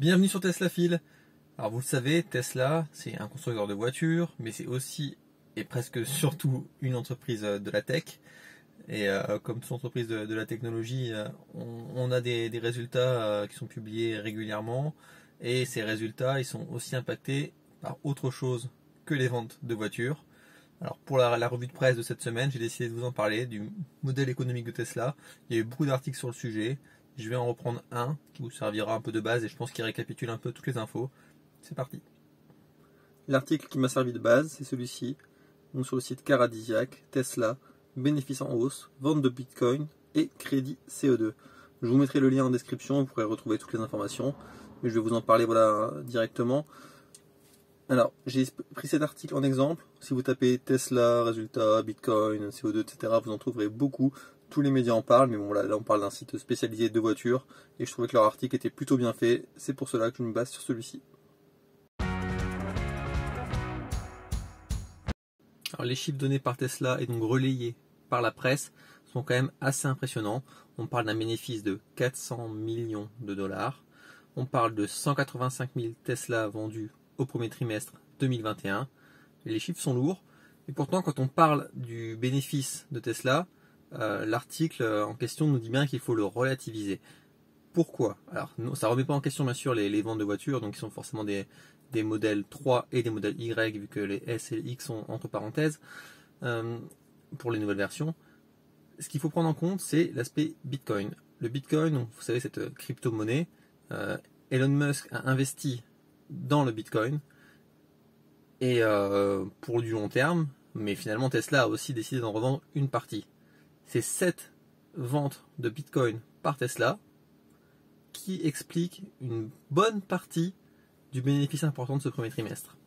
Bienvenue sur Tesla Fil. Alors vous le savez, Tesla, c'est un constructeur de voitures, mais c'est aussi et presque surtout une entreprise de la tech. Et comme toute entreprise de la technologie, on a des résultats qui sont publiés régulièrement. Et ces résultats, ils sont aussi impactés par autre chose que les ventes de voitures. Alors pour la revue de presse de cette semaine, j'ai décidé de vous en parler du modèle économique de Tesla. Il y a eu beaucoup d'articles sur le sujet. Je vais en reprendre un qui vous servira un peu de base et je pense qu'il récapitule un peu toutes les infos. C'est parti. L'article qui m'a servi de base, c'est celui-ci. Donc sur le site Caradisiac, Tesla, bénéfices en hausse, vente de Bitcoin et crédit CO2. Je vous mettrai le lien en description, vous pourrez retrouver toutes les informations. Mais je vais vous en parler directement. Alors, j'ai pris cet article en exemple. Si vous tapez Tesla, résultats, Bitcoin, CO2, etc., vous en trouverez beaucoup. Tous les médias en parlent, mais bon, là on parle d'un site spécialisé de voitures, et je trouvais que leur article était plutôt bien fait. C'est pour cela que je me base sur celui-ci. Alors, les chiffres donnés par Tesla et donc relayés par la presse sont quand même assez impressionnants. On parle d'un bénéfice de 400 millions de dollars. On parle de 185 000 Tesla vendus au premier trimestre 2021. Les chiffres sont lourds. Et pourtant, quand on parle du bénéfice de Tesla, l'article en question nous dit bien qu'il faut le relativiser. Pourquoi? Alors, ça ne remet pas en question, bien sûr, les ventes de voitures, donc qui sont forcément des modèles 3 et des modèles Y, vu que les S et les X sont entre parenthèses, pour les nouvelles versions. Ce qu'il faut prendre en compte, c'est l'aspect Bitcoin. Le Bitcoin, vous savez, cette crypto-monnaie, Elon Musk a investi dans le Bitcoin, et pour du long terme, mais finalement Tesla a aussi décidé d'en revendre une partie. C'est cette vente de Bitcoin par Tesla qui explique une bonne partie du bénéfice important de ce premier trimestre.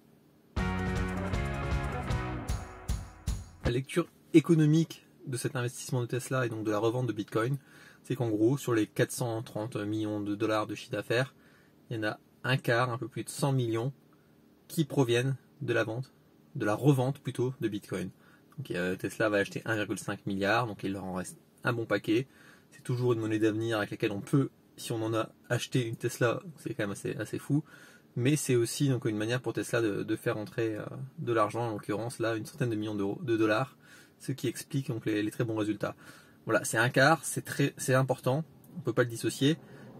La lecture économique de cet investissement de Tesla et donc de la revente de Bitcoin, c'est qu'en gros, sur les 430 millions de dollars de chiffre d'affaires, il y en a un quart, un peu plus de 100 millions, qui proviennent de la vente, de la revente plutôt de Bitcoin. Donc Tesla va acheter 1,5 milliard, donc il leur en reste un bon paquet. C'est toujours une monnaie d'avenir avec laquelle on peut, si on en a acheté une Tesla, c'est quand même assez fou. Mais c'est aussi donc une manière pour Tesla de faire entrer de l'argent, en l'occurrence là une centaine de millions de dollars, ce qui explique donc les très bons résultats. Voilà, c'est un quart, c'est important, on ne peut pas le dissocier.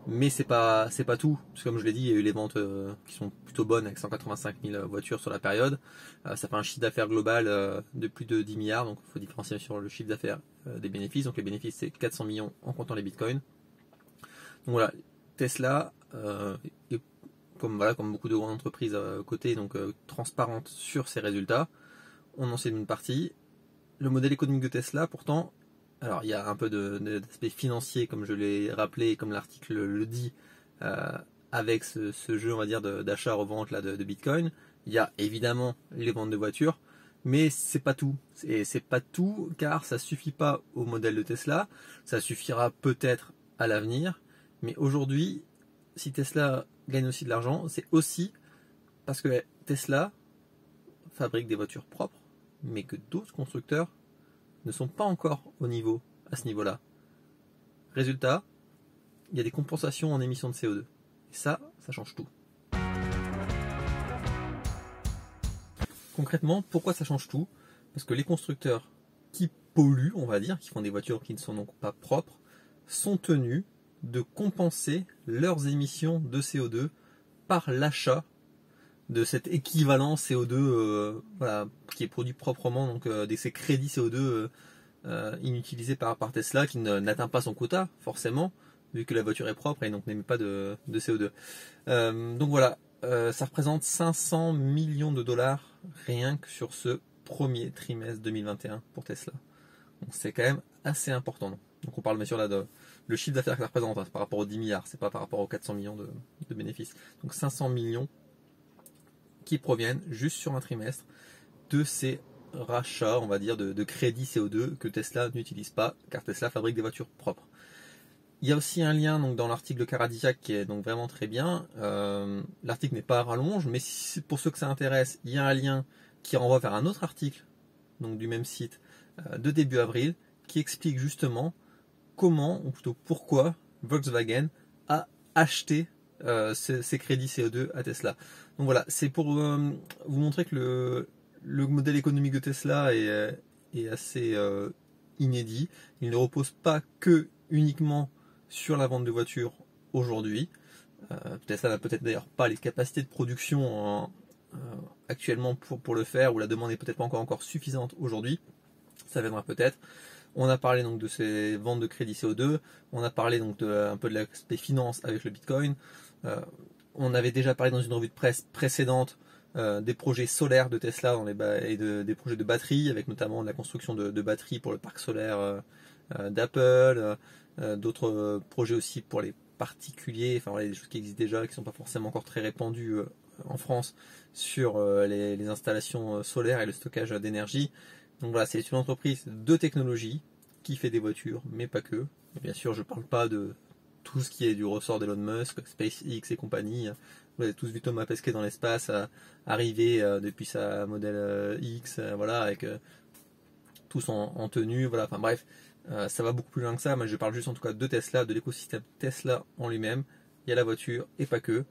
Mais c'est pas tout, parce que comme je l'ai dit, il y a eu les ventes qui sont plutôt bonnes avec 185 000 voitures sur la période. Ça fait un chiffre d'affaires global de plus de 10 milliards, donc il faut différencier sur le chiffre d'affaires des bénéfices. Donc les bénéfices c'est 400 millions en comptant les bitcoins. Donc voilà, Tesla est comme beaucoup de grandes entreprises cotées, donc transparente sur ses résultats. On en sait une partie. Le modèle économique de Tesla, pourtant, alors il y a un peu d'aspect financier, comme je l'ai rappelé, et comme l'article le dit, avec ce jeu, on va dire, d'achat-revente là de Bitcoin. Il y a évidemment les ventes de voitures, mais c'est pas tout. C'est pas tout, car ça suffit pas au modèle de Tesla. Ça suffira peut-être à l'avenir, mais aujourd'hui, si Tesla gagne aussi de l'argent, c'est aussi parce que Tesla fabrique des voitures propres, mais que d'autres constructeurs ne sont pas encore au niveau à ce niveau-là. Résultat, il y a des compensations en émissions de CO2. Et ça change tout. Concrètement, pourquoi ça change tout? Parce que les constructeurs qui polluent, on va dire, qui font des voitures qui ne sont donc pas propres, sont tenus de compenser leurs émissions de CO2 par l'achat de cet équivalent CO2 qui est produit proprement, donc ces crédits CO2 inutilisé par Tesla qui n'atteint pas son quota forcément vu que la voiture est propre et donc n'émet pas de CO2. Donc voilà, ça représente 500 millions de dollars rien que sur ce premier trimestre 2021 pour Tesla. Donc c'est quand même assez important. Donc on parle bien sûr là le chiffre d'affaires que ça représente, hein, par rapport aux 10 milliards, c'est pas par rapport aux 400 millions de bénéfices. Donc 500 millions qui proviennent juste sur un trimestre de ces rachats, on va dire, de crédits CO2 que Tesla n'utilise pas, car Tesla fabrique des voitures propres. Il y a aussi un lien donc, dans l'article de Caradisiac qui est donc vraiment très bien. L'article n'est pas à rallonge, mais pour ceux que ça intéresse, il y a un lien qui renvoie vers un autre article donc du même site de début avril qui explique justement comment, ou plutôt pourquoi, Volkswagen a acheté ces crédits CO2 à Tesla. Donc voilà, c'est pour vous montrer que le modèle économique de Tesla est assez inédit. Il ne repose pas que uniquement sur la vente de voitures aujourd'hui. Tesla n'a peut-être d'ailleurs pas les capacités de production actuellement pour le faire, ou la demande n'est peut-être pas encore suffisante aujourd'hui. Ça viendra peut-être. On a parlé donc de ces ventes de crédits CO2, on a parlé donc un peu de l'aspect finance avec le Bitcoin. On avait déjà parlé dans une revue de presse précédente des projets solaires de Tesla et des projets de batteries, avec notamment la construction de batteries pour le parc solaire d'Apple, d'autres projets aussi pour les particuliers, enfin voilà, des choses qui existent déjà, qui ne sont pas forcément encore très répandues en France sur les installations solaires et le stockage d'énergie. Donc voilà, c'est une entreprise de technologie qui fait des voitures, mais pas que. Et bien sûr, je ne parle pas de tout ce qui est du ressort d'Elon Musk, SpaceX et compagnie. Vous avez tous vu Thomas Pesquet dans l'espace arriver depuis sa modèle X, voilà, avec tous en tenue, voilà. Enfin bref, ça va beaucoup plus loin que ça. Moi, je parle juste en tout cas de Tesla, de l'écosystème Tesla en lui-même. Il y a la voiture et pas que.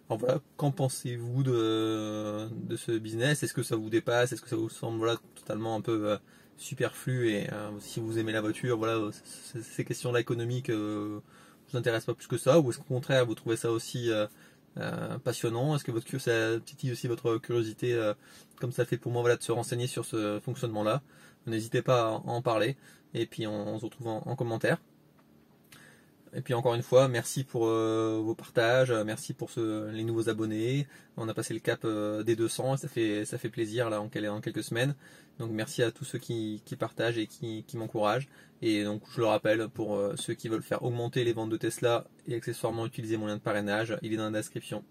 Alors voilà, qu'en pensez-vous de ce business? Est-ce que ça vous dépasse? Est-ce que ça vous semble voilà, totalement un peu superflu? Et si vous aimez la voiture, voilà, ces questions-là économiques vous intéressent pas plus que ça? Ou est-ce qu'au contraire, vous trouvez ça aussi passionnant? Est-ce que ça titille aussi votre curiosité, comme ça fait pour moi, voilà, de se renseigner sur ce fonctionnement-là? N'hésitez pas à en parler. Et puis on se retrouve en commentaire. Et puis encore une fois, merci pour vos partages, merci pour les nouveaux abonnés. On a passé le cap des 200, et ça fait plaisir là en quelques semaines. Donc merci à tous ceux qui partagent et qui m'encouragent. Et donc je le rappelle, pour ceux qui veulent faire augmenter les ventes de Tesla et accessoirement utiliser mon lien de parrainage, il est dans la description.